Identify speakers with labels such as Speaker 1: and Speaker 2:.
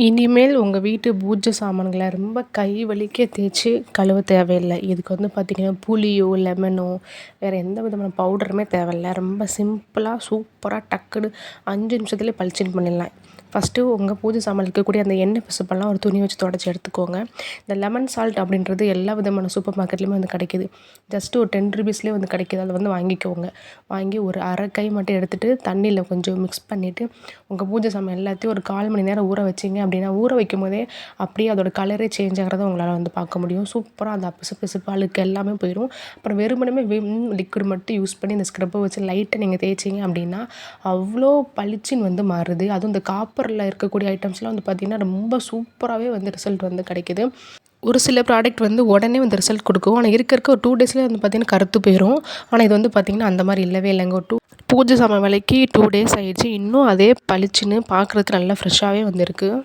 Speaker 1: இனிமேல் உங்கள் வீட்டு பூஜை சாமான்களை ரொம்ப கை வலிக்க தேய்ச்சி கழுவ தேவையில்லை. இதுக்கு வந்து பார்த்திங்கன்னா புளியோ லெமனோ வேறு எந்த விதமான பவுடருமே தேவையில்ல. ரொம்ப சிம்பிளாக சூப்பராக டக்குன்னு 5 நிமிஷத்துலேயே பளிச்சுன்னு பண்ணிடலாம். ஃபஸ்ட்டு உங்கள் பூஜை சாமான் இருக்கக்கூடிய அந்த எண்ணெய் பிசுப்பெல்லாம் ஒரு துணி வச்சு தொடச்சி எடுத்துக்கோங்க. இந்த லெமன் சால்ட் அப்படின்றது எல்லா விதமான சூப்பர் மார்க்கெட்லேயுமே வந்து கிடைக்கிது. ஜஸ்ட்டு ஒரு 10 ருபீஸ்லேயே வந்து கிடைக்கிது. அதை வந்து வாங்கிக்கோங்க. வாங்கி ஒரு அரை கை மட்டும் எடுத்துகிட்டு தண்ணியில் கொஞ்சம் மிக்ஸ் பண்ணிவிட்டு உங்கள் பூஜை சாமான் எல்லாத்தையும் ஒரு 1/4 மணி நேரம் ஊற வச்சிங்க அப்படின்னா ஊற வைக்கும் போதே அப்படியே அதோட கலரே சேஞ்ச் ஆகிறத உங்களால் வந்து பார்க்க முடியும். சூப்பராக அந்த பிசுபிசுப்பு அழுக்கு எல்லாமே போயிடும். அப்புறம் வெறுமனே லிக்விட் மட்டும் யூஸ் பண்ணி இந்த ஸ்க்ரப்பை வச்சு லைட்டாக நீங்கள் தேய்ச்சிங்க அப்படின்னா அவ்வளோ பளிச்சுன்னு வந்து மாறுது. அதுவும் இந்த காப்பரில் இருக்கக்கூடிய ஐட்டம்ஸ்லாம் வந்து பார்த்திங்கன்னா ரொம்ப சூப்பராகவே வந்து ரிசல்ட் வந்து கிடைக்கிது. ஒரு சில ப்ராடக்ட் வந்து உடனே வந்து ரிசல்ட் கொடுக்கும். ஆனால் இருக்க ஒரு 2 டேஸ்லேயே வந்து பார்த்திங்கன்னா கருத்து போயிடும். ஆனால் இது வந்து பார்த்திங்கன்னா அந்த மாதிரி இல்லவே இல்லைங்க. பூஜை சாமான் விலைக்கு 2 டேஸ் ஆயிடுச்சு. இன்னும் அதே பளிச்சுன்னு பார்க்குறதுக்கு நல்லா ஃப்ரெஷ்ஷாகவே வந்து இருக்குது.